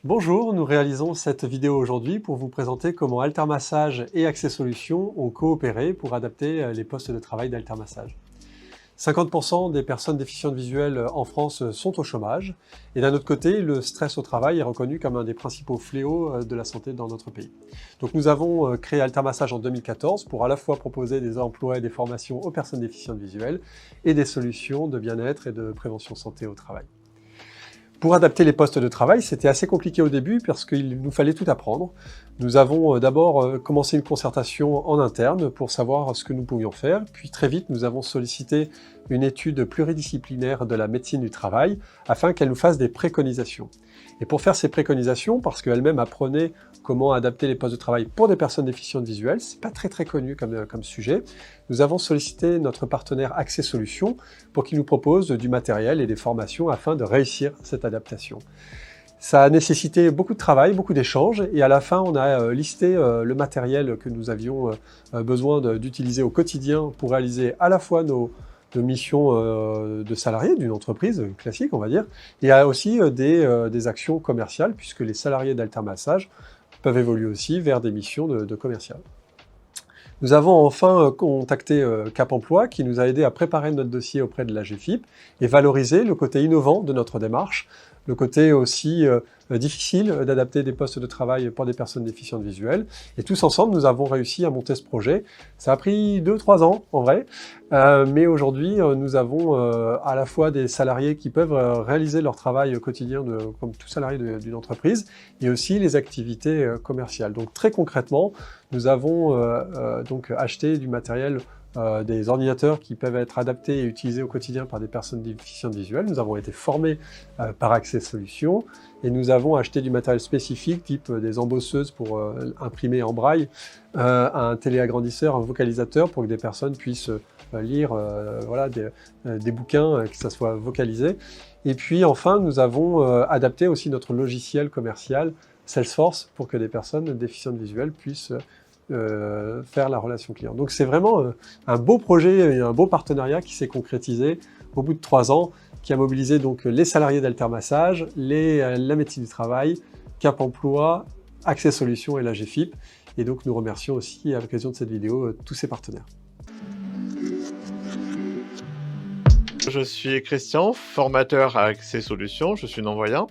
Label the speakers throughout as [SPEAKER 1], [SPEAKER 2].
[SPEAKER 1] Bonjour, nous réalisons cette vidéo aujourd'hui pour vous présenter comment Altermassage et Accès Solutions ont coopéré pour adapter les postes de travail d'Altermassage. 50% des personnes déficientes visuelles en France sont au chômage, et d'un autre côté, le stress au travail est reconnu comme un des principaux fléaux de la santé dans notre pays. Donc nous avons créé Altermassage en 2014 pour à la fois proposer des emplois et des formations aux personnes déficientes visuelles et des solutions de bien-être et de prévention santé au travail. Pour adapter les postes de travail, c'était assez compliqué au début parce qu'il nous fallait tout apprendre. Nous avons d'abord commencé une concertation en interne pour savoir ce que nous pouvions faire, puis très vite nous avons sollicité une étude pluridisciplinaire de la médecine du travail afin qu'elle nous fasse des préconisations. Et pour faire ces préconisations, parce qu'elle-même apprenait comment adapter les postes de travail pour des personnes déficientes visuelles, c'est pas très connu comme sujet, nous avons sollicité notre partenaire Accès Solutions pour qu'il nous propose du matériel et des formations afin de réussir cette adaptation. Ça a nécessité beaucoup de travail, beaucoup d'échanges, et à la fin on a listé le matériel que nous avions besoin d'utiliser au quotidien pour réaliser à la fois nos missions de salariés d'une entreprise classique, on va dire, et aussi des actions commerciales, puisque les salariés d'Altermassage peuvent évoluer aussi vers des missions de commercial. Nous avons enfin contacté Cap Emploi qui nous a aidé à préparer notre dossier auprès de l'AGFIP et valoriser le côté innovant de notre démarche, le côté aussi difficile d'adapter des postes de travail pour des personnes déficientes visuelles. Et tous ensemble, nous avons réussi à monter ce projet. Ça a pris 2-3 ans en vrai, mais aujourd'hui, nous avons à la fois des salariés qui peuvent réaliser leur travail quotidien comme tout salarié d'une entreprise, et aussi les activités commerciales. Donc très concrètement, nous avons donc acheté du matériel, des ordinateurs qui peuvent être adaptés et utilisés au quotidien par des personnes déficientes visuelles. Nous avons été formés par Accès Solutions et nous avons acheté du matériel spécifique, type des embosseuses pour imprimer en braille, un téléagrandisseur, un vocalisateur pour que des personnes puissent lire voilà, des bouquins, que ça soit vocalisé. Et puis enfin, nous avons adapté aussi notre logiciel commercial Salesforce pour que des personnes déficientes visuelles puissent faire la relation client. Donc c'est vraiment un beau projet et un beau partenariat qui s'est concrétisé au bout de 3 ans, qui a mobilisé donc les salariés d'Altermassage, la médecine du travail, Cap Emploi, Accès Solutions et l'AGFIP. Et donc nous remercions aussi à l'occasion de cette vidéo tous ces partenaires.
[SPEAKER 2] Je suis Christian, formateur à Accès Solutions, je suis non-voyant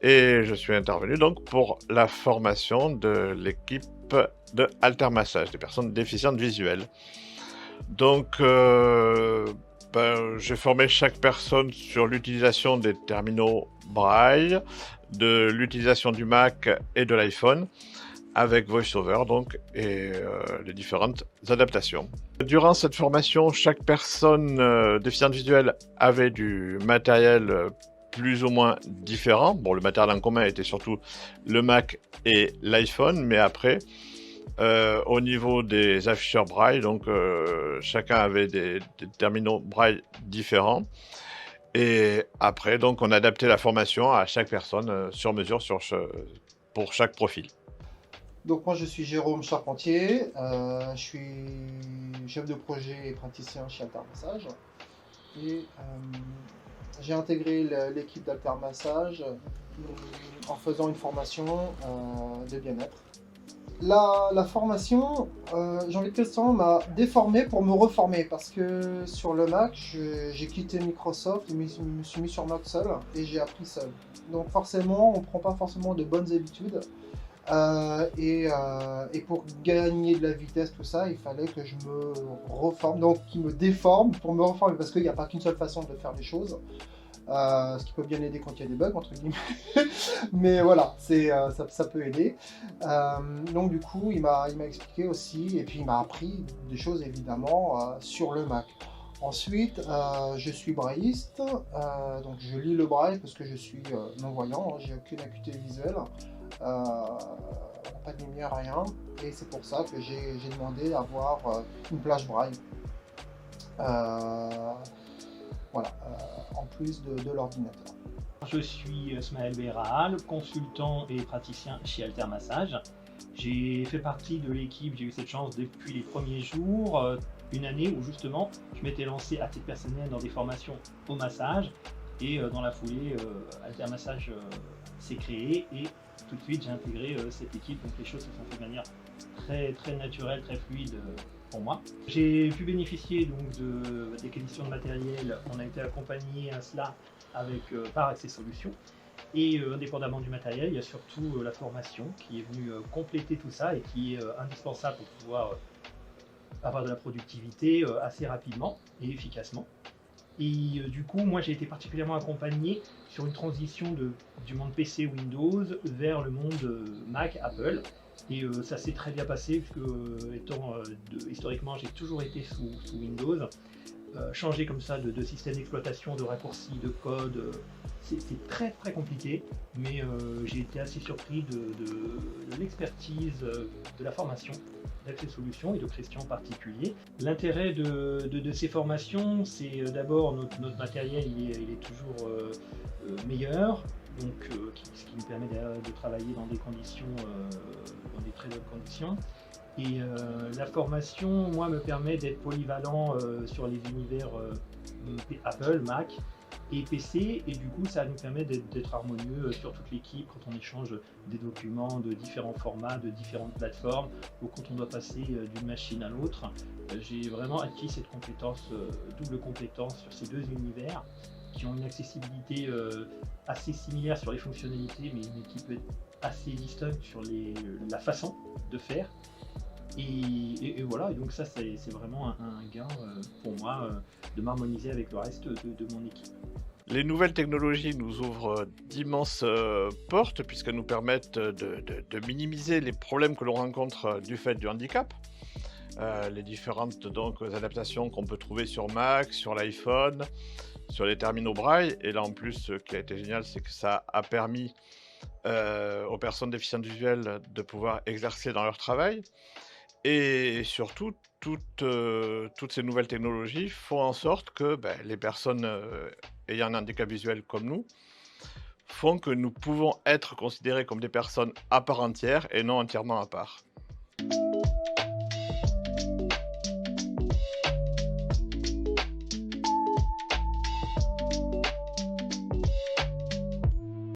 [SPEAKER 2] et je suis intervenu donc pour la formation de l'équipe de Altermassage, des personnes déficientes visuelles. Donc j'ai formé chaque personne sur l'utilisation des terminaux Braille, de l'utilisation du Mac et de l'iPhone, avec VoiceOver donc, et les différentes adaptations. Durant cette formation, chaque personne déficiente visuelle avait du matériel plus ou moins différent. Bon, le matériel en commun était surtout le Mac et l'iPhone, mais après, au niveau des afficheurs Braille, donc chacun avait des terminaux Braille différents. Et après, donc, on adaptait la formation à chaque personne sur mesure pour chaque profil.
[SPEAKER 3] Donc moi je suis Jérôme Charpentier, je suis chef de projet et praticien chez Altermassage et j'ai intégré l'équipe d'Altermassage en faisant une formation de bien-être. La formation, j'ai envie de dire ça, m'a déformé pour me reformer parce que sur le Mac, j'ai quitté Microsoft et me suis mis sur Mac seul et j'ai appris seul. Donc forcément, on ne prend pas forcément de bonnes habitudes. Et pour gagner de la vitesse, tout ça, il fallait que je me reforme, donc qui me déforme pour me reformer, parce qu'il n'y a pas qu'une seule façon de faire les choses, ce qui peut bien aider quand il y a des bugs, entre guillemets, mais voilà, ça peut aider. Donc du coup, il m'a expliqué aussi, et puis il m'a appris des choses évidemment sur le Mac. Ensuite, je suis brailliste, donc je lis le braille parce que je suis non-voyant, j'ai aucune acuité visuelle. Pas de lumière, rien, et c'est pour ça que j'ai demandé à avoir une plage braille, voilà, en plus de l'ordinateur.
[SPEAKER 4] Je suis Smaël Béral, consultant et praticien chez Altermassage. J'ai fait partie de l'équipe, j'ai eu cette chance depuis les premiers jours. une année où justement je m'étais lancé à titre personnel dans des formations au massage et dans la foulée Altermassage s'est créé et tout de suite j'ai intégré cette équipe, donc les choses se sont faites de manière très naturelle, très fluide pour moi. J'ai pu bénéficier donc des acquisitions de matériel. On a été accompagné à cela par Accès Solutions. Et indépendamment du matériel, il y a surtout la formation qui est venue compléter tout ça et qui est indispensable pour pouvoir avoir de la productivité assez rapidement et efficacement. Et du coup, moi j'ai été particulièrement accompagné sur une transition du monde PC Windows vers le monde Mac Apple. Et ça s'est très bien passé, puisque historiquement j'ai toujours été sous Windows. Changer comme ça de système d'exploitation, de raccourcis, de code, c'est très compliqué, mais j'ai été assez surpris de l'expertise, de la formation d'Accès Solutions et de Christian en particulier. L'intérêt de ces formations, c'est d'abord notre matériel, il est toujours meilleur, donc ce qui nous permet de travailler dans des conditions, dans des très bonnes conditions. Et la formation, moi, me permet d'être polyvalent sur les univers Apple, Mac et PC, et du coup, ça nous permet d'être harmonieux sur toute l'équipe quand on échange des documents de différents formats, de différentes plateformes, ou quand on doit passer d'une machine à l'autre. J'ai vraiment acquis cette compétence, double compétence sur ces deux univers, qui ont une accessibilité assez similaire sur les fonctionnalités, mais qui peut être assez distincte sur la façon de faire. Et voilà, et donc ça c'est vraiment un gain pour moi de m'harmoniser avec le reste de mon équipe.
[SPEAKER 2] Les nouvelles technologies nous ouvrent d'immenses portes puisqu'elles nous permettent de minimiser les problèmes que l'on rencontre du fait du handicap. Les différentes adaptations qu'on peut trouver sur Mac, sur l'iPhone, sur les terminaux braille. Et là en plus, ce qui a été génial, c'est que ça a permis aux personnes déficientes visuelles de pouvoir exercer dans leur travail. Et surtout, toutes ces nouvelles technologies font en sorte que les personnes ayant un handicap visuel comme nous font que nous pouvons être considérés comme des personnes à part entière et non entièrement à part.